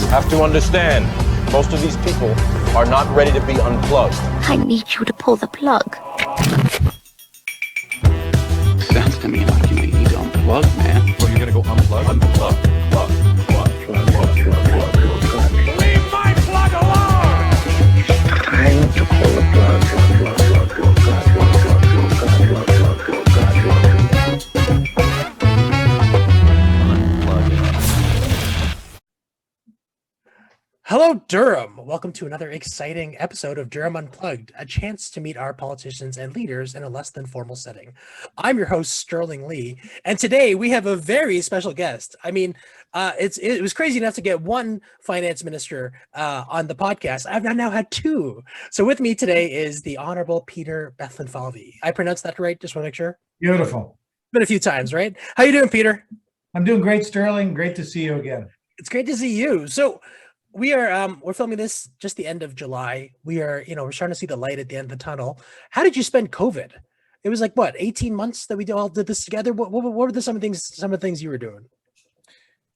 have to understand, most of these people are not ready to be unplugged. I need you to pull the plug. Sounds to me like you may need to unplug, man. So you're gonna go unplug? Unplug. Leave my plug alone! Time to pull the plug. Hello, Durham. Welcome to another exciting episode of Durham Unplugged, a chance to meet our politicians and leaders in a less than formal setting. I'm your host, Sterling Lee, and today we have a very special guest. I mean, it was crazy enough to get one finance minister on the podcast. I've now had two. So with me today is the Honorable Peter Bethlenfalvy. I pronounced that right? Just want to make sure. Beautiful. Been a few times, right? How you doing, Peter? I'm doing great, Sterling. Great to see you again. It's great to see you. So we're filming this just the end of July. We're starting to see the light at the end of the tunnel. How did you spend COVID? It was like what, 18 months that we all did this together. What were some of the things you were doing?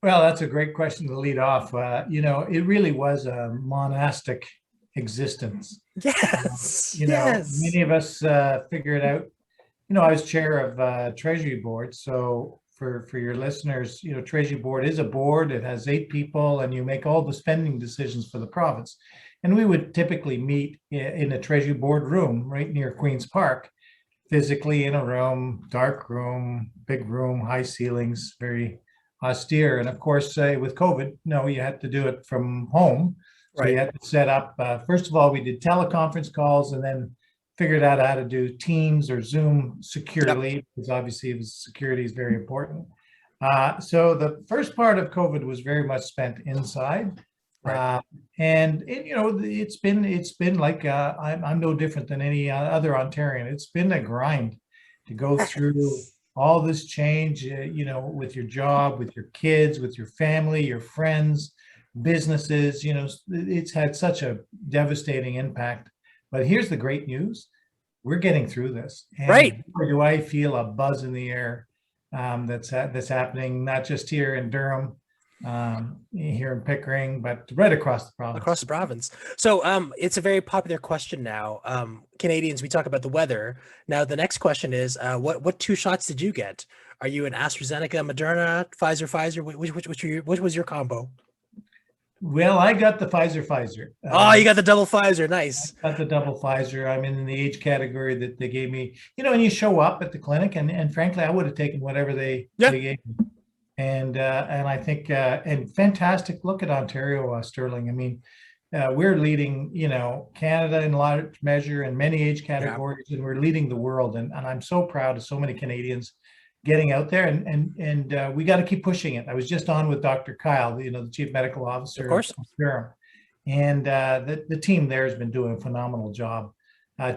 Well, that's a great question to lead off. It really was a monastic existence. Yes. Many of us figured out. I was chair of Treasury Board, so for your listeners, Treasury Board is a board. It has 8 people, and you make all the spending decisions for the province. And we would typically meet in a Treasury Board room right near Queen's Park, physically in a room, dark room, big room, high ceilings, very austere. And of course, with COVID, you had to do it from home. So you had to set up, first of all, we did teleconference calls, and then figured out how to do Teams or Zoom securely, because obviously security is very important. So the first part of COVID was very much spent inside. It's been like, I'm no different than any other Ontarian. It's been a grind to go through all this change, with your job, with your kids, with your family, your friends, businesses. It's had such a devastating impact. But here's the great news. We're getting through this. And boy, do I feel a buzz in the air that's happening, not just here in Durham, here in Pickering, but right across the province. Across the province. So it's a very popular question now. Canadians, we talk about the weather. Now, the next question is, what 2 shots did you get? Are you an AstraZeneca, Moderna, Pfizer? Which was your combo? Well, I got the Pfizer. You got the double Pfizer. Nice. I got the double Pfizer. I'm in the age category that they gave me. And you show up at the clinic, and frankly, I would have taken whatever they gave me. And I think and fantastic look at Ontario, Sterling. I mean, we're leading, Canada in large measure in many age categories, and we're leading the world. And I'm so proud of so many Canadians getting out there, and we got to keep pushing it. I was just on with Dr. Kyle, the chief medical officer of Durham, and the team there has been doing a phenomenal job,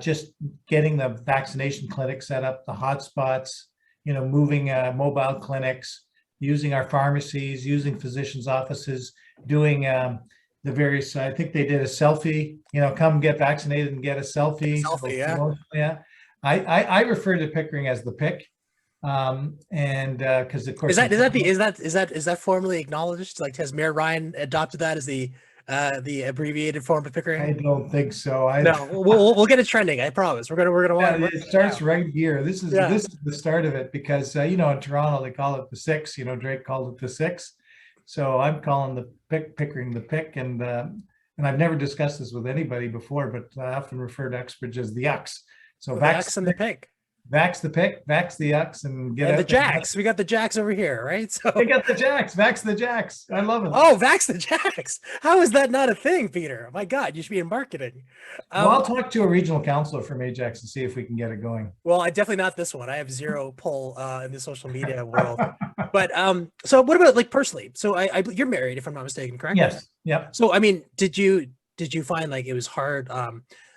just getting the vaccination clinic set up, the hotspots, moving mobile clinics, using our pharmacies, using physicians' offices, doing the various. I think they did a selfie. Come get vaccinated and get a selfie. I refer to Pickering as the Pick. Because of course, is that formally acknowledged? Like, has Mayor Ryan adopted that as the abbreviated form of Pickering? I don't think so. No, we'll get it trending. I promise. We're gonna. It starts right here. This is the start of it, because in Toronto they call it the 6. Drake called it the 6. So I'm calling the Pickering the Pick, and I've never discussed this with anybody before, but I often refer to experts as the Yucks. So Vax and the Pick. Vax the Pick, Vax the Yucks, and the Jacks. We got the Jacks over here, right? So we got the Jacks. Vax the Jacks. I love it. Oh, Vax the Jacks. How is that not a thing, Peter? My God, you should be in marketing. Well, I'll talk to a regional councilor from Ajax and see if we can get it going. Well, I definitely not this one. I have zero pull in the social media world. But so what about like personally? So you're married, if I'm not mistaken, correct? Yes. Yeah. So I mean, did you find like it was hard?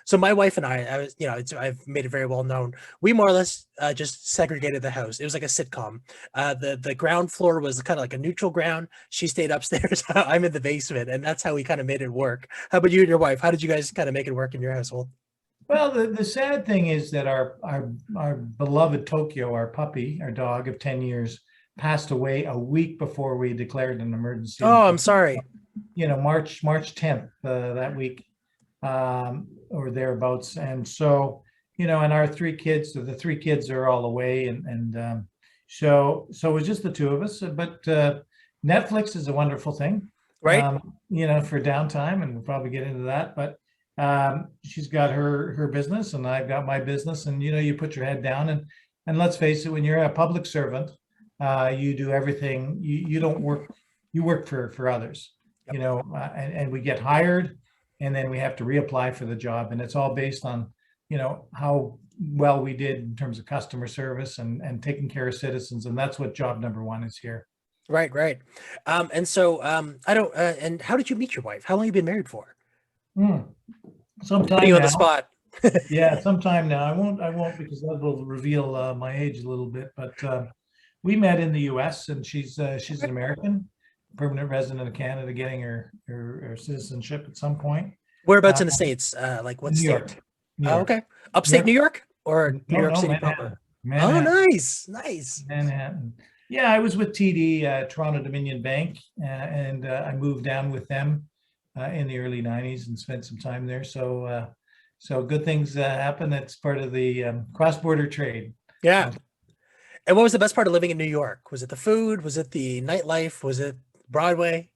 So my wife and I've made it very well known. We more or less just segregated the house. It was like a sitcom. The ground floor was kind of like a neutral ground. She stayed upstairs. I'm in the basement, and that's how we kind of made it work. How about you and your wife? How did you guys kind of make it work in your household? Well, the sad thing is that our beloved Tokyo, our puppy, our dog of 10 years, passed away a week before we declared an emergency. Oh, I'm sorry. March 10th that week, or thereabouts. And so, and our three kids, the three kids are all away, and so it was just the two of us. But Netflix is a wonderful thing, Right. For downtime, and we'll probably get into that. But she's got her business, and I've got my business, and you put your head down, and let's face it, when you're a public servant, you do everything. You don't work. You work for others. Yep. And we get hired, and then we have to reapply for the job, and it's all based on how well we did in terms of customer service and taking care of citizens, and that's what job number one is here. Right. And so I don't. And how did you meet your wife? How long have you been married for? Sometime Putting you on now. the spot. Yeah, sometime now. I won't because that will reveal my age a little bit. But we met in the U.S. and she's an American, permanent resident of Canada, getting her citizenship at some point. Whereabouts in the States? Like what New state? York. Oh, okay. Upstate New York or New York City Manhattan. proper? Manhattan. Oh, nice. Manhattan. Yeah, I was with TD, Toronto Dominion Bank, and I moved down with them in the early 90s and spent some time there. So good things happen. That's part of the cross-border trade. Yeah. And what was the best part of living in New York? Was it the food? Was it the nightlife? Was it Broadway?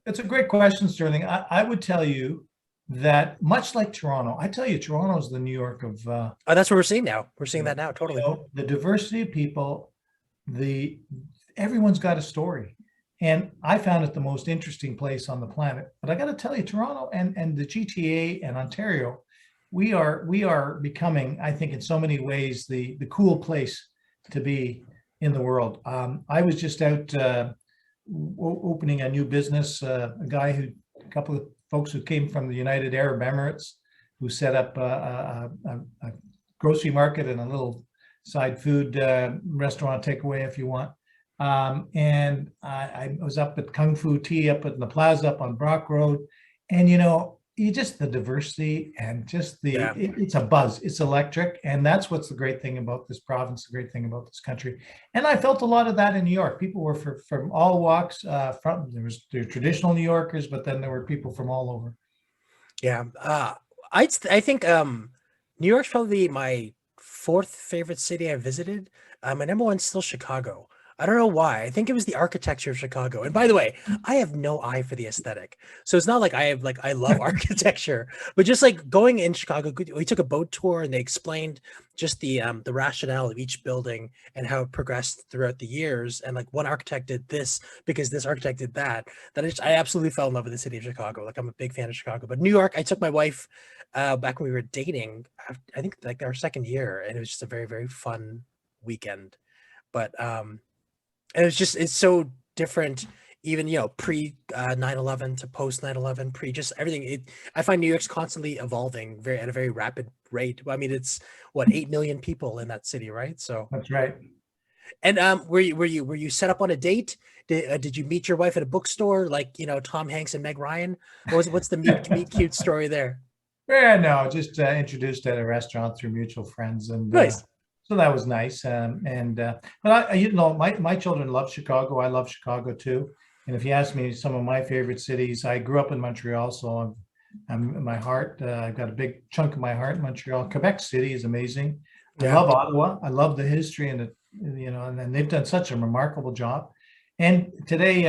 It's a great question, Sterling. I would tell you that much like Toronto, Toronto is the New York of. Oh, that's what we're seeing now. We're seeing that now. Totally. The diversity of people, everyone's got a story, and I found it the most interesting place on the planet. But I got to tell you, Toronto and the GTA and Ontario, we are becoming, I think, in so many ways, the cool place to be in the world. I was just out opening a new business. A couple of folks who came from the United Arab Emirates, who set up a grocery market and a little side food restaurant takeaway, if you want. And I was up at Kung Fu Tea up in the plaza up on Brock Road, and you just the diversity and just it's a buzz. It's electric, and that's what's the great thing about this province, the great thing about this country. And I felt a lot of that in New York. People were from all walks. There were traditional New Yorkers, but then there were people from all over. Yeah, I think New York's probably my fourth favorite city I visited. My number one's still Chicago. I don't know why. I think it was the architecture of Chicago. And by the way, I have no eye for the aesthetic. So it's not like I love architecture, but just like going in Chicago, we took a boat tour and they explained just the rationale of each building and how it progressed throughout the years. And like one architect did this because this architect did that. I absolutely fell in love with the city of Chicago. Like I'm a big fan of Chicago. But New York, I took my wife back when we were dating, I think like our second year, and it was just a very, very fun weekend. But and it's so different, even, pre 9/11 to post 9/11, pre just everything. I find New York's constantly evolving at a very rapid rate. I mean, it's what, 8 million people in that city, right? So that's right. And were you set up on a date? Did you meet your wife at a bookstore like, Tom Hanks and Meg Ryan? What's the meet cute story there? Yeah, no, just introduced at a restaurant through mutual friends, and nice. So that was nice. But my children love Chicago. I love Chicago too. And if you ask me some of my favorite cities, I grew up in Montreal, so I'm in my heart. I've got a big chunk of my heart in Montreal. Quebec City is amazing. I love Ottawa. I love the history and and they've done such a remarkable job. And today,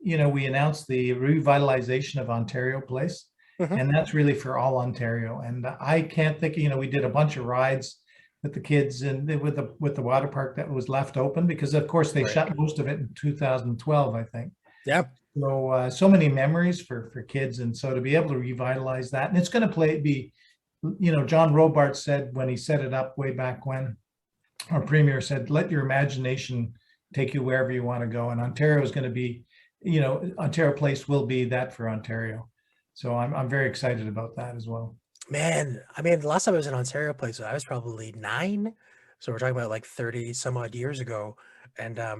we announced the revitalization of Ontario Place, and that's really for all Ontario. And I can't think. We did a bunch of rides with the kids and with the water park that was left open because of course they shut most of it in 2012, I think. Yeah. So many memories for kids, and so to be able to revitalize that, and it's going to be, John Robart said when he set it up way back when, our premier said, let your imagination take you wherever you want to go, and Ontario is going to be, Ontario Place will be that for Ontario. So I'm very excited about that as well. Man, I mean, the last time I was in Ontario Place, I was probably 9. So we're talking about like 30 some odd years ago. And I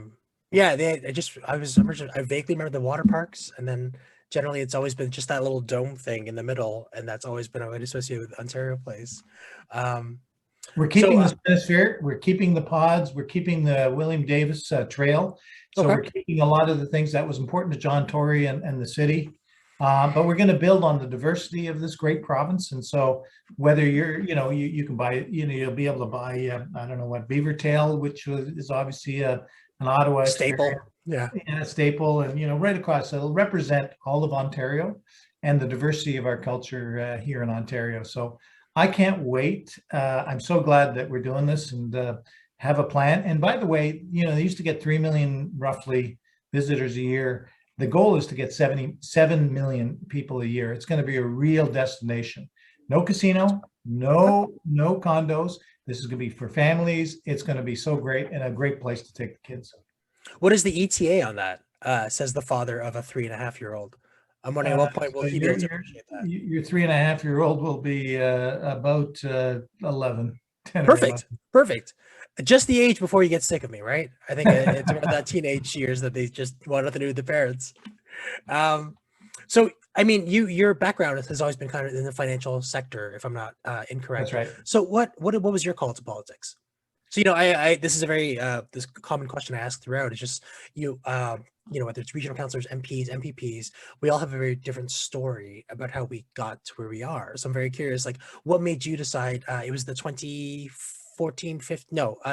vaguely remember the water parks. And then generally it's always been just that little dome thing in the middle. And that's always been associated with Ontario Place. We're keeping the Spinosphere, we're keeping the pods, we're keeping the William Davis Trail. So we're keeping a lot of the things that was important to John Tory and the city. But we're going to build on the diversity of this great province. And so whether you can buy, you'll be able to buy, I don't know what, beaver tail, which is obviously an Ottawa Staple. experience. Yeah. And a staple, and right across, so it'll represent all of Ontario and the diversity of our culture here in Ontario. So I can't wait. I'm so glad that we're doing this and have a plan. And by the way, they used to get 3 million roughly visitors a year. The goal is to get 77 million people a year. It's going to be a real destination. No casino, no condos. This is going to be for families. It's going to be so great and a great place to take the kids. What is the ETA on that? Says the father of a 3.5-year-old. I'm wondering at what point will he be able to appreciate that? Your 3.5-year-old will be about 11. 10 Perfect. Just the age before you get sick of me, right? I think it's around that teenage years that they just want nothing to do with the parents. So, I mean, your background has always been kind of in the financial sector, if I'm not incorrect. That's right. So what was your call to politics? So, I this is a very this common question I ask throughout. It's just whether it's regional councillors, MPs, MPPs, we all have a very different story about how we got to where we are. So I'm very curious, like, what made you decide? It was the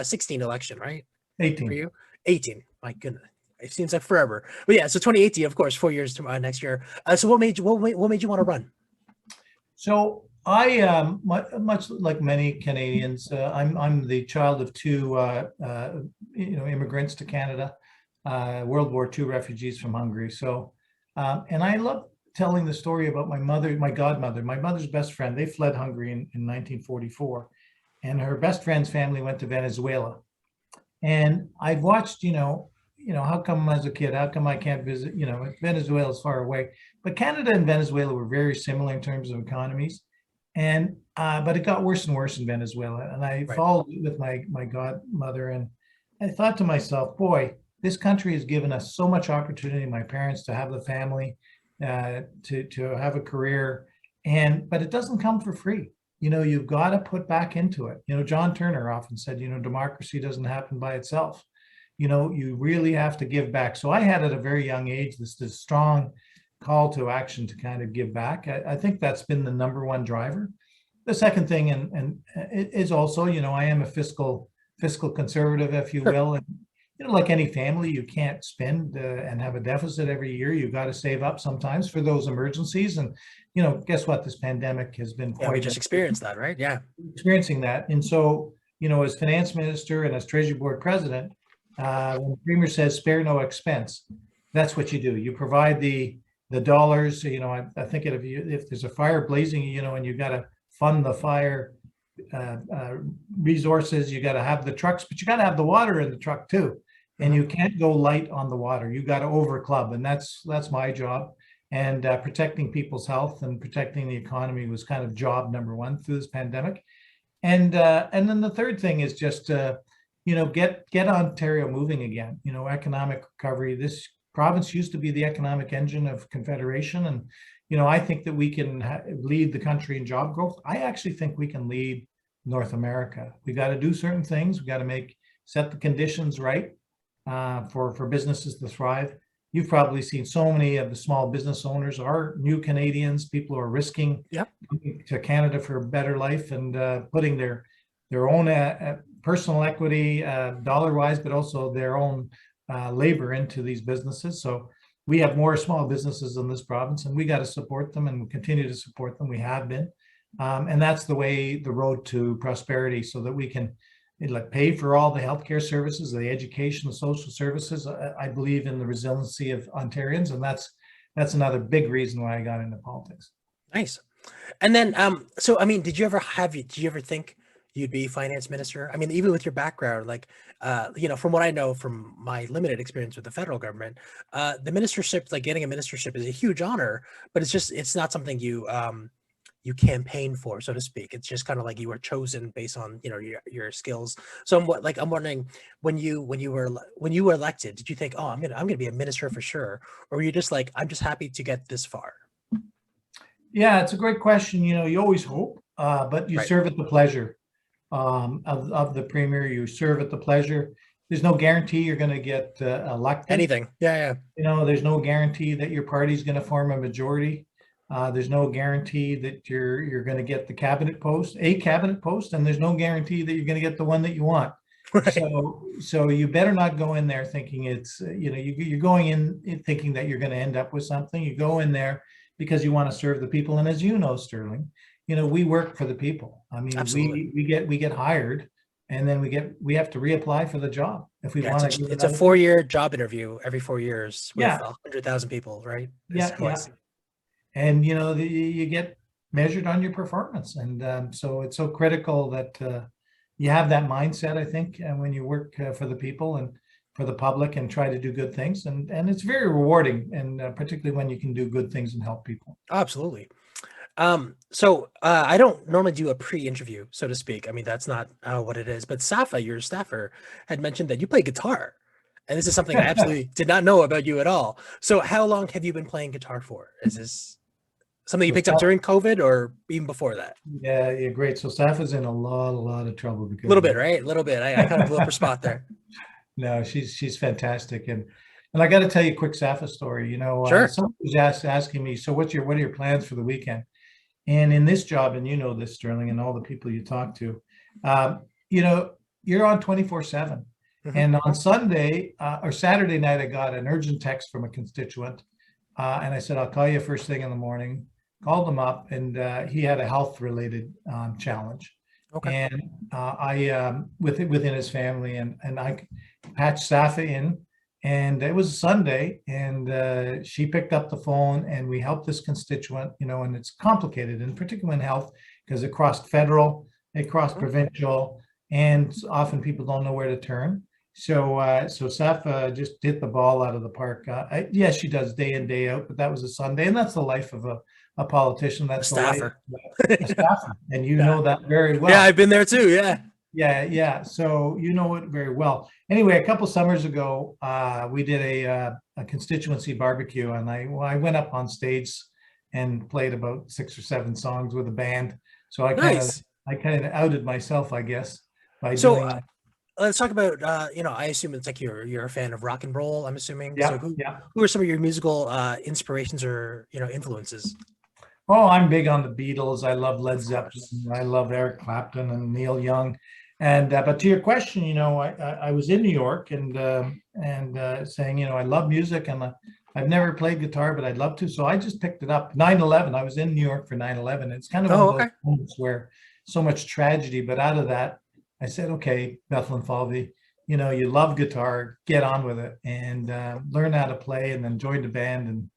16 election, right? 18 for you. 18. My goodness, it seems like forever. But yeah, so 2018, of course, 4 years to next year. So what made you want to run? So I, much like many Canadians, I'm the child of two, immigrants to Canada, World War II refugees from Hungary. So, and I love telling the story about my mother, my godmother, my mother's best friend. They fled Hungary in 1944, and her best friend's family went to Venezuela. And I've watched, how come as a kid, how come I can't visit, Venezuela is far away, but Canada and Venezuela were very similar in terms of economies. And, but it got worse and worse in Venezuela. And I followed with my godmother, and I thought to myself, boy, this country has given us so much opportunity, my parents, to have the family, to have a career, but it doesn't come for free. You've got to put back into it. John Turner often said, democracy doesn't happen by itself. You really have to give back. So I had at a very young age this strong call to action to kind of give back. I think that's been the number one driver. The second thing, and it is also, I am a fiscal conservative, if you will. And, like any family, you can't spend and have a deficit every year. You've got to save up sometimes for those emergencies. And, guess what? This pandemic has been quite. We just experienced that, right? Yeah. Experiencing that. And so, as finance minister and as treasury board president, when the premier says spare no expense, that's what you do. You provide the dollars. I think if there's a fire blazing, and you got to fund the fire resources, you got to have the trucks, but you got to have the water in the truck too. And you can't go light on the water. You got to over club, and that's my job. And protecting people's health and protecting the economy was kind of job number one through this pandemic. And then the third thing is just get Ontario moving again. Economic recovery. This province used to be the economic engine of Confederation, and I think that we can lead the country in job growth. I actually think we can lead North America. We got to do certain things. We got to set the conditions right for businesses to thrive. You've probably seen so many of the small business owners are new Canadians, people who are risking coming to Canada for a better life and putting their own personal equity, dollar-wise, but also their own labor into these businesses. So we have more small businesses in this province, and we got to support them and continue to support them. We have been. And that's the road to prosperity, so that we can pay for all the healthcare services, the education, the social services. I believe in the resiliency of Ontarians, and that's another big reason why I got into politics. Nice. And then, so I mean, did you ever think you'd be finance minister? I mean, even with your background, from what I know from my limited experience with the federal government, the ministership, getting a ministership, is a huge honor, but it's not something you campaign for, so to speak. It's just kind of like you were chosen based on your skills. So I'm wondering, when you were elected, did you think, oh, I'm gonna be a minister for sure, or were you just like, I'm just happy to get this far? Yeah, it's a great question. You always hope, but you serve at the pleasure of the premier. You serve at the pleasure. there's no guarantee you're going to get elected. Anything. Yeah. There's no guarantee that your party's going to form a majority. There's no guarantee that you're going to get the cabinet post, and there's no guarantee that you're going to get the one that you want. Right. So you better not go in there thinking it's, you're going in thinking that you're going to end up with something. You go in there because you want to serve the people. And as you know, Sterling, we work for the people. I mean, Absolutely. we get hired, and then we have to reapply for the job if we want to. It's a 4-year job interview every 4 years with Yeah. 100,000 people, right? Yeah. And you get measured on your performance, and so it's so critical that you have that mindset, I think, and when you work for the people and for the public and try to do good things, and it's very rewarding, and particularly when you can do good things and help people. Absolutely. So I don't normally do a pre-interview, so to speak. I mean, that's not what it is. But Safa, your staffer, had mentioned that you play guitar, and this is something I absolutely did not know about you at all. So how long have you been playing guitar for? Is this something you picked up during COVID or even before that? Yeah, great. So Safa's in a lot of trouble because a little bit, right? A little bit. I kind of blew up her spot there. No, she's fantastic, and I got to tell you a quick Safa story. Sure. Someone was asking me, so what are your plans for the weekend? And in this job, and this, Sterling, and all the people you talk to, you're on 24/7. And on Sunday or Saturday night, I got an urgent text from a constituent, and I said, I'll call you first thing in the morning. Called him up, and he had a health-related challenge. Okay. And I within his family, and I patched Safa in. And it was a Sunday, and she picked up the phone, and we helped this constituent, and it's complicated, and particularly in health, because it crossed federal, it crossed provincial, and often people don't know where to turn. So Safa just hit the ball out of the park. Yes, she does day in, day out, but that was a Sunday, and that's the life of a politician. That's a staffer. A staffer, and know that very well. Yeah, I've been there too. Yeah. Yeah. So you know it very well. Anyway, a couple summers ago, we did a constituency barbecue, and I went up on stage and played about 6 or 7 songs with a band. So I kind of outed myself, I guess, by doing that. Let's talk about I assume it's like you're a fan of rock and roll, I'm assuming. Yeah. So who are some of your musical inspirations or influences? Oh, I'm big on the Beatles. I love Led Zeppelin. I love Eric Clapton and Neil Young. And but to your question, I was in New York and saying, I love music, and I've never played guitar, but I'd love to. So I just picked it up. 9/11. I was in New York for 9/11. It's kind of one of those moments where so much tragedy, but out of that, I said, okay, Bethlenfalvy, you love guitar, get on with it, and learn how to play, and then join the band. And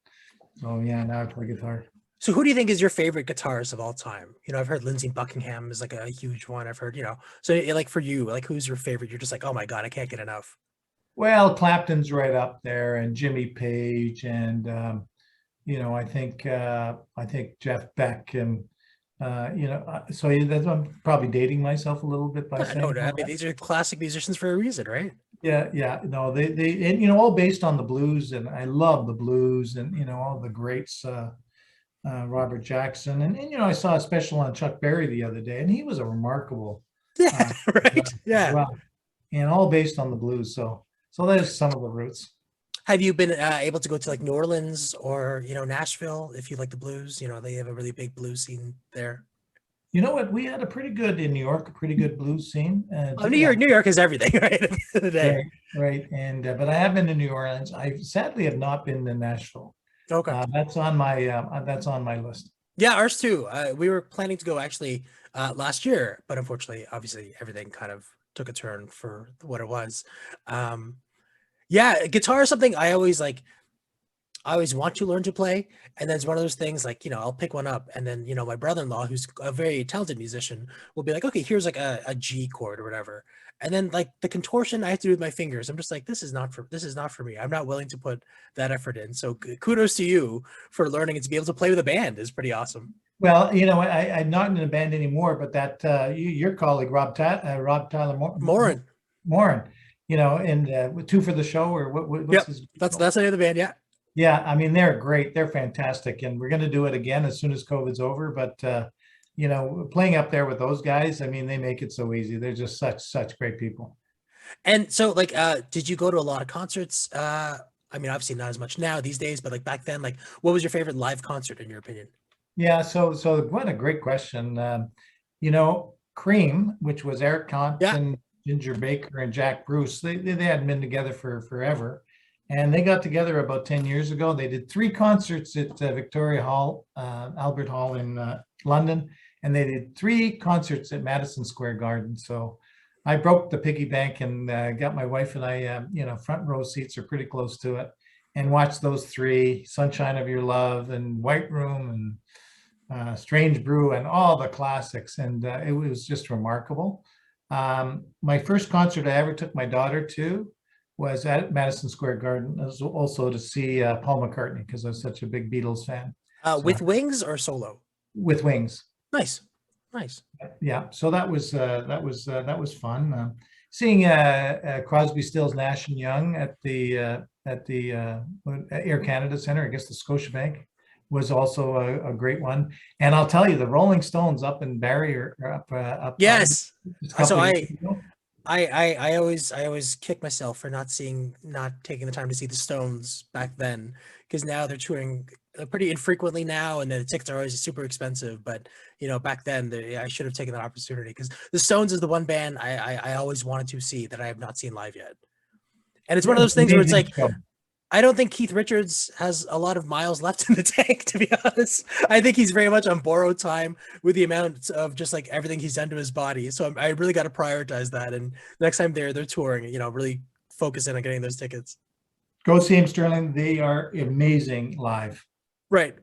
so now I play guitar. So who do you think is your favorite guitarist of all time? I've heard Lindsey Buckingham is like a huge one. I've heard, so like for you, like who's your favorite? You're just like, oh my God, I can't get enough. Well, Clapton's right up there, and Jimmy Page, and I think Jeff Beck, and so I'm probably dating myself a little bit by saying. No, I mean, these are classic musicians for a reason, right? Yeah. No, they and all based on the blues, and I love the blues, and all the greats. Robert Jackson, and I saw a special on Chuck Berry the other day, and he was a remarkable right. Yeah. Well, and all based on the blues. So there's some of the roots. Have you been able to go to like New Orleans or Nashville if you like the blues? They have a really big blues scene there. You know what? We had a pretty good in New York, a pretty good blues scene. New York is everything, right? At the end of the day. Right. And but I have been to New Orleans. I sadly have not been to Nashville. Okay. That's on my list. Yeah, ours too. We were planning to go actually last year, but unfortunately, obviously, everything kind of took a turn for what it was. Guitar is something I always want to learn to play, and then it's one of those things like I'll pick one up, and then my brother-in-law, who's a very talented musician, will be like, okay, here's like a G chord or whatever. And then like the contortion I have to do with my fingers, I'm just like, this is not for me. I'm not willing to put that effort in. So kudos to you for learning and to be able to play with a band is pretty awesome. Well, I'm not in a band anymore, but that your colleague Rob Tyler Morin, and 2 for the Show, or what's his? That's the name of the band. Yeah. Yeah, I mean they're great. They're fantastic, and we're going to do it again as soon as COVID's over. But playing up there with those guys, I mean, they make it so easy. They're just such great people. And so like, did you go to a lot of concerts? I mean, obviously not as much now these days, but like back then, like what was your favorite live concert in your opinion? Yeah, so what a great question. Cream, which was Eric Yeah. Compton, Ginger Baker, and Jack Bruce, they hadn't been together for forever. And they got together about 10 years ago. They did 3 concerts at Victoria Hall, Albert Hall in London, and they did 3 concerts at Madison Square Garden. So I broke the piggy bank and got my wife and I, front row seats are pretty close to it, and watched those 3, Sunshine of Your Love and White Room and Strange Brew and all the classics. And it was just remarkable. My first concert I ever took my daughter to was at Madison Square Garden, also to see Paul McCartney, because I was such a big Beatles fan. So, With Wings or solo? with Wings. Nice. Nice. Yeah, so that was fun. Seeing Crosby, Stills, Nash and Young at the Air Canada Center, I guess the Scotiabank, was also a great one. And I'll tell you, the Rolling Stones up in Barrie or up. Yes. So I I always kick myself for not taking the time to see the Stones back then, because now they're touring pretty infrequently now, and the tickets are always super expensive. But back then I should have taken that opportunity, because the Stones is the one band I always wanted to see that I have not seen live yet. And it's one of those things where it's like, I don't think Keith Richards has a lot of miles left in the tank, to be honest. I think he's very much on borrowed time with the amount of just like everything he's done to his body. So I really got to prioritize that. And next time they're touring, really focus in on getting those tickets. Go see him, Sterling. They are amazing live. Right.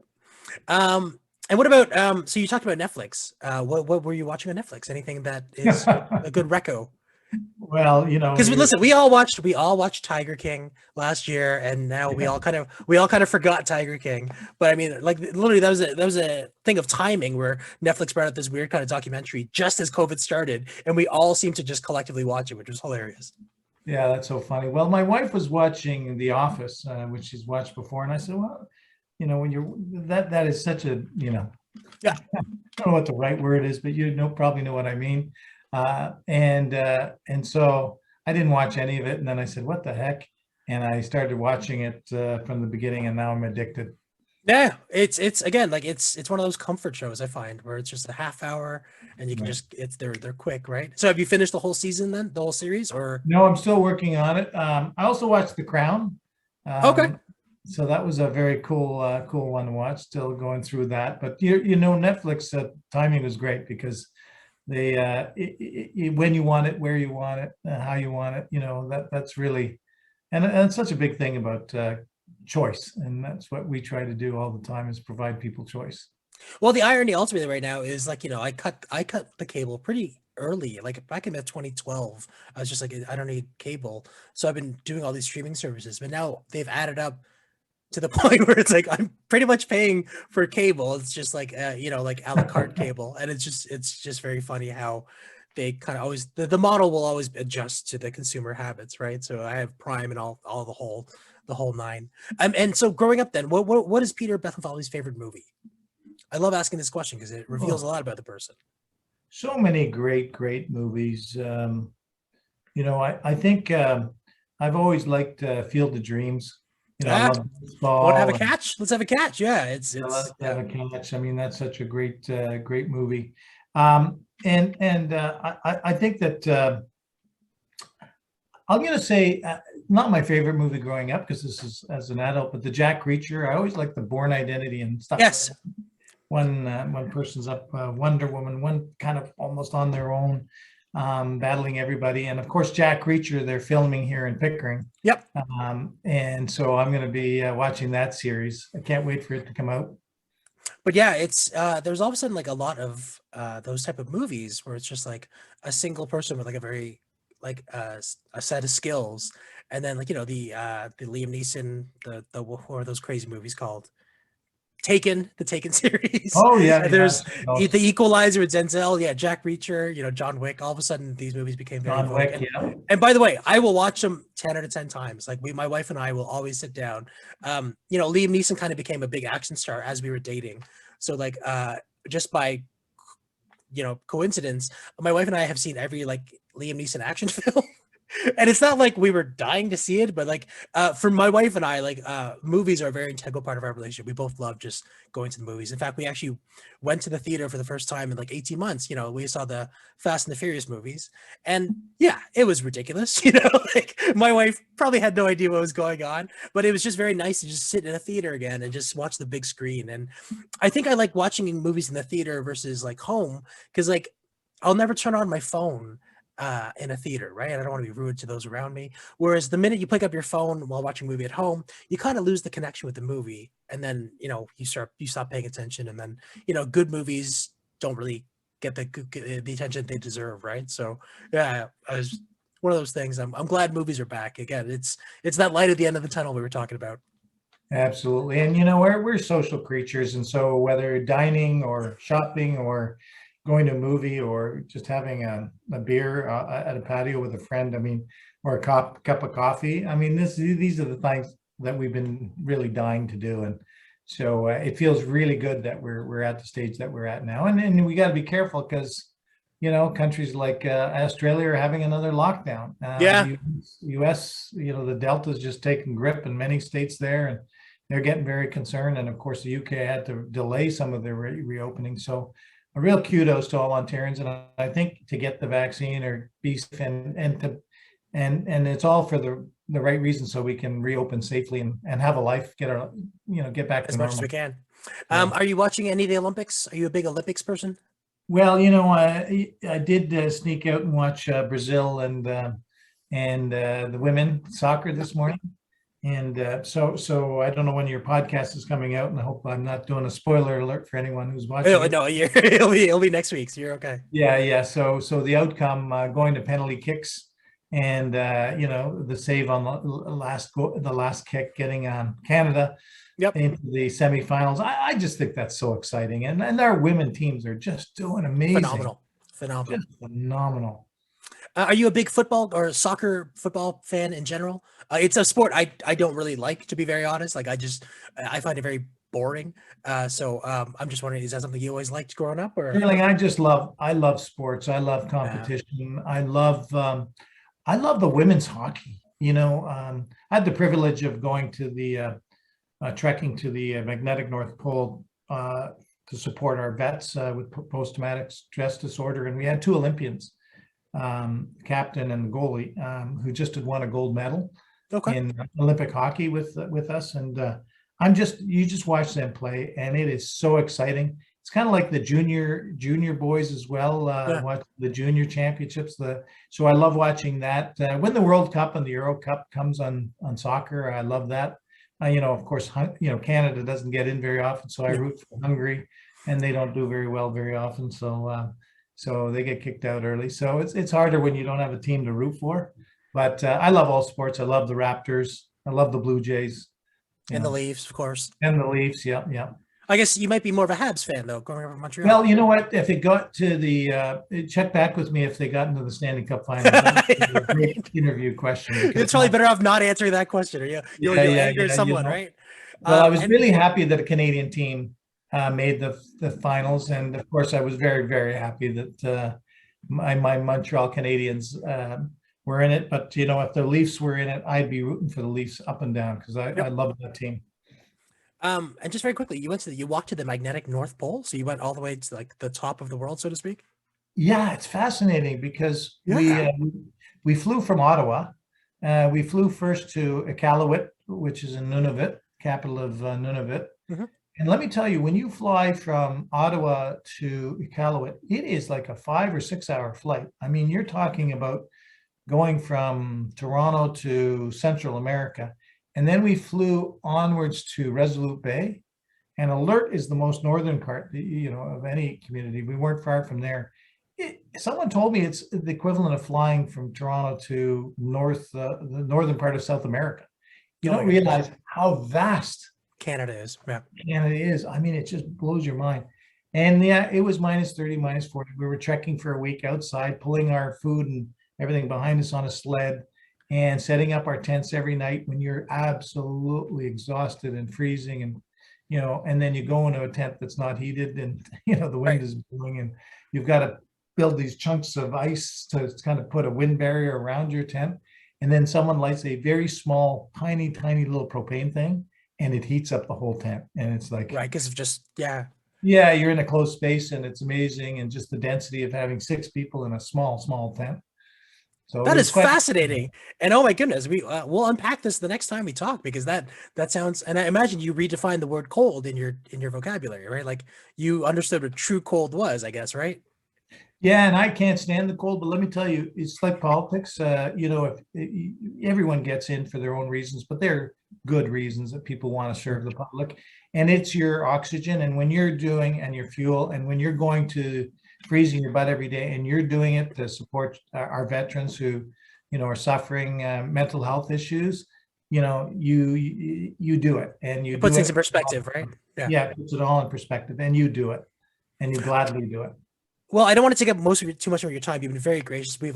And what about, so you talked about Netflix. What were you watching on Netflix? Anything that is a good reco? Well, because listen, we all watched Tiger King last year, and now we all kind of forgot Tiger King. But I mean, like literally, that was a thing of timing where Netflix brought out this weird kind of documentary just as COVID started, and we all seemed to just collectively watch it, which was hilarious. Yeah, that's so funny. Well, my wife was watching The Office, which she's watched before, and I said, well, when you're that is such a yeah, I don't know what the right word is, but probably know what I mean. And so I didn't watch any of it, and then I said, what the heck? And I started watching it from the beginning, and now I'm addicted. Yeah, it's again, like it's one of those comfort shows I find, where it's just a half hour and you can just they're quick, right? So have you finished the whole season then, the whole series, or? No, I'm still working on it. I also watched The Crown. Okay. So that was a very cool one to watch. Still going through that, but Netflix timing was great, because they when you want it, where you want it, how you want it, that's really, and it's such a big thing about choice, and that's what we try to do all the time, is provide people choice. Well, the irony ultimately right now is like, I cut the cable pretty early, like back in 2012. I was just like, I don't need cable, so I've been doing all these streaming services, but now they've added up to the point where it's like I'm pretty much paying for cable. It's just like like a la carte cable, and it's just very funny how they kind of always the model will always adjust to the consumer habits, right? So I have Prime and all the whole nine. And so growing up, then what is Peter Bethlenfalvy's favorite movie? I love asking this question because it reveals a lot about the person. So many great movies. I think I've always liked Field of Dreams. I love baseball. Want to have a catch? Let's have a catch. Yeah, it's let's have a catch. I mean, that's such a great movie. I think that I'm going to say not my favorite movie growing up, because this is as an adult, but the Jack Reacher. I always like the Bourne Identity and stuff. Yes. One person's up, Wonder Woman, one kind of almost on their own, battling everybody. And of course, Jack Reacher, they're filming here in Pickering. Yep. And so I'm going to be watching that series. I can't wait for it to come out. But yeah, it's there's all of a sudden like a lot of those type of movies where it's just like a single person with like a very like a set of skills, and then like the Liam Neeson, the what are those crazy movies called? The Taken series. Oh yeah. There's The Equalizer with Denzel. Yeah, Jack Reacher. John Wick. All of a sudden, these movies became very John Wick. And by the way, I will watch them 10 out of 10 times. Like my wife and I will always sit down. Liam Neeson kind of became a big action star as we were dating. So like just by coincidence, my wife and I have seen every like Liam Neeson action film. And it's not like we were dying to see it, but like for my wife and I, like movies are a very integral part of our relationship. We both love just going to the movies. In fact, we actually went to the theater for the first time in like 18 months. You know, we saw the Fast and the Furious movies, and yeah, it was ridiculous. You know, like my wife probably had no idea what was going on, but it was just very nice to just sit in a theater again and just watch the big screen. And I think I like watching movies in the theater versus like home, because like I'll never turn on my phone in a theater, right? And I don't want to be rude to those around me. Whereas the minute you pick up your phone while watching a movie at home, you kind of lose the connection with the movie, and then you stop paying attention, and then good movies don't really get the attention they deserve, right? So yeah, I was one of those things. I'm glad movies are back again. It's that light at the end of the tunnel we were talking about. Absolutely. And we're social creatures, and so whether dining or shopping or going to a movie or just having a beer at a patio with a friend, I mean, or a cup of coffee, I mean, these are the things that we've been really dying to do. And so it feels really good that we're at the stage that we're at now. And we got to be careful because countries like Australia are having another lockdown. Yeah. US, the Delta's just taken grip in many states there, and they're getting very concerned. And of course, the UK had to delay some of their reopening. So a real kudos to all Ontarians, and I think to get the vaccine or be safe and it's all for the right reasons, so we can reopen safely and have a life, get back to as normal much as we can. Yeah. Are you watching any of the Olympics? Are you a big Olympics person? Well, I did sneak out and watch Brazil and the women soccer this morning. And so I don't know when your podcast is coming out, and I hope I'm not doing a spoiler alert for anyone who's watching. No, it'll be next week, so you're okay. Yeah. So the outcome going to penalty kicks, and the save on the last kick, getting Canada into the semifinals. I just think that's so exciting, and our women teams are just doing amazing, phenomenal. Just phenomenal. Are you a big football or football fan in general? It's a sport I don't really like, to be very honest. Like I find it very boring. So I'm just wondering, is that something you always liked growing up? Or I love sports. I love competition. I love the women's hockey. I had the privilege of going to the trekking to the magnetic North Pole to support our vets with post-traumatic stress disorder, and we had two Olympians. Captain and goalie who just had won a gold medal in Olympic hockey with us, and you just watch them play, and it is so exciting. It's kind of like the junior boys as well. Watch the junior championships. So I love watching that. When the World Cup and the Euro Cup comes on soccer, I love that. Of course, Canada doesn't get in very often, so I root for Hungary, and they don't do very well very often. So they get kicked out early. So it's harder when you don't have a team to root for. But I love all sports. I love the Raptors. I love the Blue Jays. And the Leafs, of course. And the Leafs, yeah. I guess you might be more of a Habs fan, though, growing up in Montreal. Well, you know what? If it got to the check back with me if they got into the Stanley Cup final. That's a great interview question. It's probably better off not answering that question, or you'll anger someone, right? Well, I was really happy that a Canadian team made the finals, and of course I was very, very happy that my Montreal Canadiens were in it. But if the Leafs were in it, I'd be rooting for the Leafs up and down, because I love that team. And just very quickly, you walked to the magnetic North Pole, so you went all the way to like the top of the world, so to speak. Yeah, it's fascinating because we flew from Ottawa. We flew first to Iqaluit, which is in Nunavut, capital of Nunavut. Mm-hmm. And let me tell you, when you fly from Ottawa to Iqaluit, it is like a 5 or 6 hour flight. I mean, you're talking about going from Toronto to Central America. And then we flew onwards to Resolute Bay. And Alert is the most northern part, of any community. We weren't far from there. Someone told me it's the equivalent of flying from Toronto to the northern part of South America. You don't realize how vast Canada is. Yeah. Canada is. I mean, it just blows your mind. And yeah, it was -30, -40. We were trekking for a week outside, pulling our food and everything behind us on a sled, and setting up our tents every night when you're absolutely exhausted and freezing, and and then you go into a tent that's not heated, and the wind is blowing, and you've got to build these chunks of ice to kind of put a wind barrier around your tent. And then someone lights a very small, tiny, tiny little propane thing, and it heats up the whole tent. And it's like, Right, because of just yeah, you're in a closed space, and it's amazing. And just the density of having 6 people in a small, small tent. So that it was is quite fascinating. And oh my goodness, we'll unpack this the next time we talk, because that sounds, and I imagine you redefined the word cold in your vocabulary, right? Like you understood what true cold was, I guess, right? Yeah, and I can't stand the cold, but let me tell you, it's like politics. Everyone gets in for their own reasons, but they're good reasons that people want to serve the public. And it's your oxygen. And when you're doing and your fuel, and when you're going to freezing your butt every day, and you're doing it to support our veterans who, are suffering mental health issues, you do it, and you It puts do things it. in perspective, right? Yeah, it puts it all in perspective, and you do it, and you gladly do it. Well, I don't want to take up too much of your time. You've been very gracious. We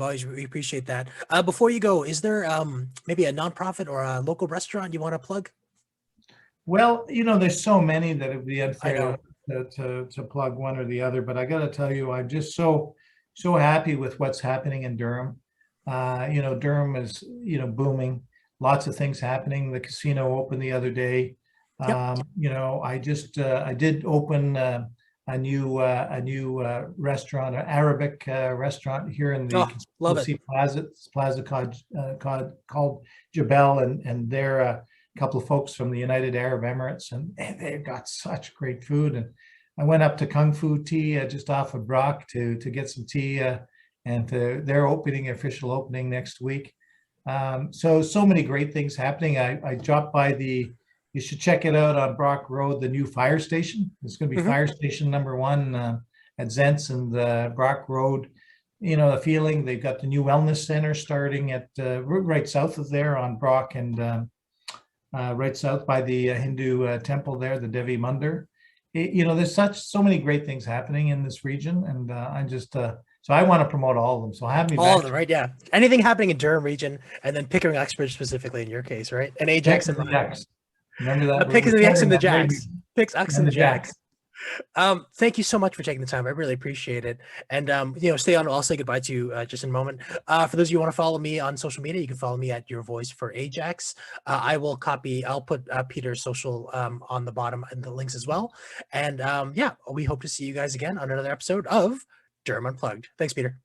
appreciate that. Before you go, is there maybe a nonprofit or a local restaurant you want to plug? Well, there's so many that it would be I unfair know. to plug one or the other, but I got to tell you, I'm just so happy with what's happening in Durham. Durham is booming. Lots of things happening. The casino opened the other day. Yep. I did open a new restaurant, an Arabic restaurant here in the love it. Plaza called Jabel, and they're a couple of folks from the United Arab Emirates, and they've got such great food. And I went up to Kung Fu Tea just off of Brock to get some tea, and they're official opening next week. So many great things happening. I dropped by you should check it out on Brock Road, the new fire station. It's going to be fire station number 1 at Zentz and Brock Road. The feeling, they've got the new wellness center starting at right south of there on Brock, and right south by the Hindu temple there, the Devi Mandir. There's so many great things happening in this region, and so I want to promote all of them. So have me All back. of them, right? Yeah. Anything happening in Durham region, and then Pickering Uxbridge specifically in your case, right? And Ajax and Jacks. Remember that? Picks the X and the That Jacks. Picks X and the Jacks. Thank you so much for taking the time. I really appreciate it. And stay on. I'll say goodbye to you just in a moment. For those of you who want to follow me on social media, you can follow me at Your Voice for Ajax. I'll put Peter's social on the bottom and the links as well. And we hope to see you guys again on another episode of Durham Unplugged. Thanks, Peter.